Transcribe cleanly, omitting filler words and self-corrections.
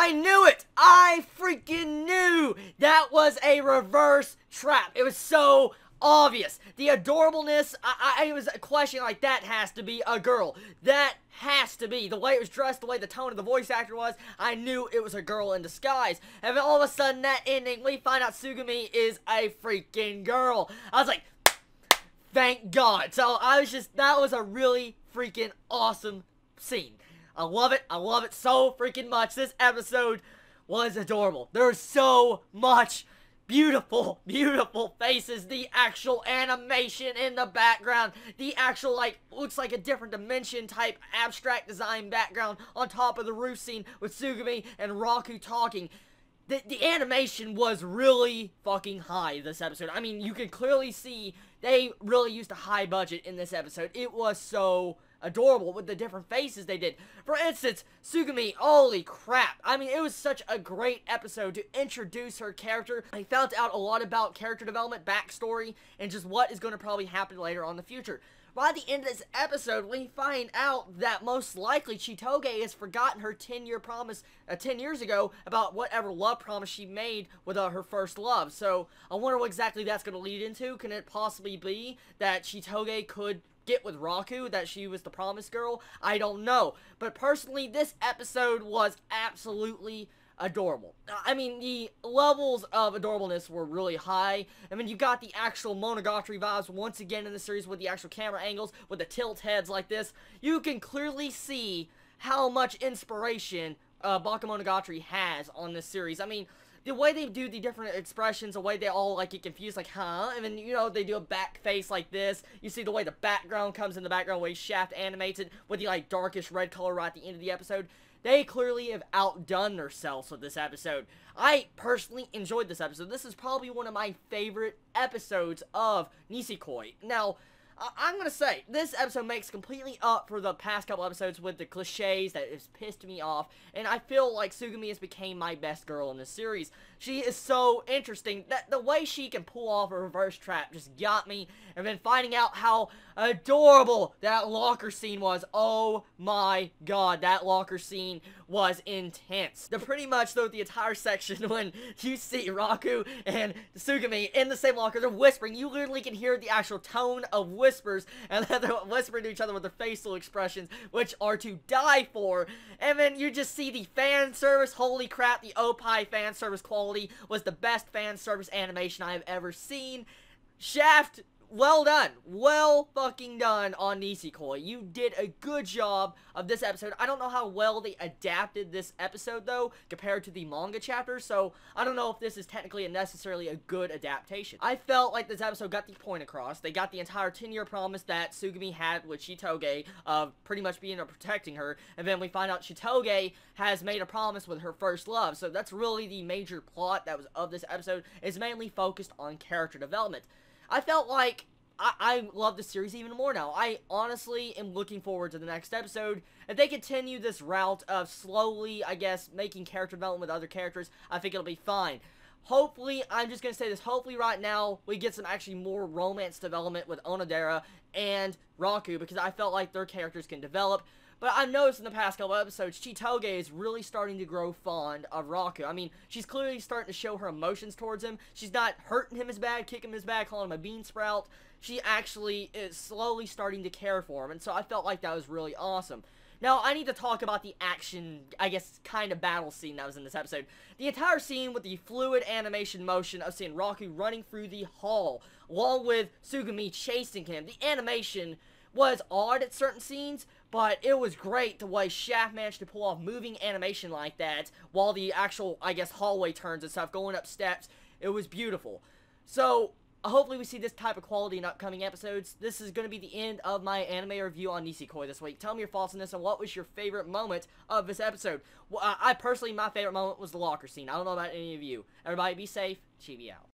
I knew it! I freaking knew that was a reverse trap. It was so obvious. The adorableness, I was questioning, like, that has to be a girl. That has to be. The way it was dressed, the way the tone of the voice actor was, I knew it was a girl in disguise. And then all of a sudden, that ending, we find out Tsugumi is a freaking girl. I was like, thank God. So I was just, that was a really freaking awesome scene. I love it so freaking much. This episode was adorable. There's so much beautiful, beautiful faces. The actual animation in the background. The actual, like, looks like a different dimension type abstract design background on top of the roof scene with Tsugumi and Raku talking. The animation was really fucking high this episode. I mean, you can clearly see they really used a high budget in this episode. It was so adorable with the different faces they did. For instance, Tsugumi, holy crap. I mean, it was such a great episode to introduce her character. I found out a lot about character development, backstory, and just what is going to probably happen later on in the future. By the end of this episode, we find out that most likely Chitoge has forgotten her 10-year promise 10 years ago about whatever love promise she made with her first love. So, I wonder what exactly that's going to lead into. Can it possibly be that Chitoge could get with Raku, that she was the promised girl? I don't know. But personally, this episode was absolutely adorable. I mean, the levels of adorableness were really high. I mean, you got the actual Monogatari vibes once again in the series with the actual camera angles, with the tilt heads like this. You can clearly see how much inspiration Bakemonogatari has on this series. I mean, the way they do the different expressions, the way they all, like, get confused, like, huh? And then, you know, they do a back face like this. You see the way the background comes in the background, the way Shaft animated with the, like, darkish red color right at the end of the episode. They clearly have outdone themselves with this episode. I personally enjoyed this episode. This is probably one of my favorite episodes of Nisekoi. Now, I'm gonna say, this episode makes completely up for the past couple episodes with the cliches that has pissed me off, and I feel like Tsugumi has become my best girl in this series. She is so interesting. That the way she can pull off a reverse trap just got me, and then finding out how adorable that locker scene was. Oh my god, that locker scene was intense. Pretty much, though, the entire section when you see Raku and Tsugumi in the same locker, they're whispering. You literally can hear the actual tone of whispers, and then they're whispering to each other with their facial expressions, which are to die for. And then you just see the fan service. Holy crap, the Opie fan service quality was the best fan service animation I have ever seen. Shaft, well done. Well fucking done on Nisekoi. You did a good job of this episode. I don't know how well they adapted this episode, though, compared to the manga chapter, so I don't know if this is technically necessarily a good adaptation. I felt like this episode got the point across. They got the entire 10-year promise that Tsugumi had with Chitoge of pretty much being protecting her, and then we find out Chitoge has made a promise with her first love, so that's really the major plot that was of this episode, is mainly focused on character development. I felt like I love the series even more now. I honestly am looking forward to the next episode. If they continue this route of slowly, I guess, making character development with other characters, I think it'll be fine. Hopefully, I'm just going to say this, hopefully right now we get some actually more romance development with Onodera and Raku, because I felt like their characters can develop. But I've noticed in the past couple episodes, Chitoge is really starting to grow fond of Raku. I mean, she's clearly starting to show her emotions towards him. She's not hurting him as bad, kicking him as bad, calling him a bean sprout. She actually is slowly starting to care for him, and so I felt like that was really awesome. Now, I need to talk about the action, I guess, kind of battle scene that was in this episode. The entire scene with the fluid animation motion of seeing Raku running through the hall, along with Tsugumi chasing him. The animation was odd at certain scenes, but it was great the way Shaft managed to pull off moving animation like that while the actual, I guess, hallway turns and stuff, going up steps. It was beautiful. So, hopefully we see this type of quality in upcoming episodes. This is going to be the end of my anime review on Nisekoi this week. Tell me your thoughts on this and what was your favorite moment of this episode. Well, I personally, my favorite moment was the locker scene. I don't know about any of you. Everybody be safe. Chibi out.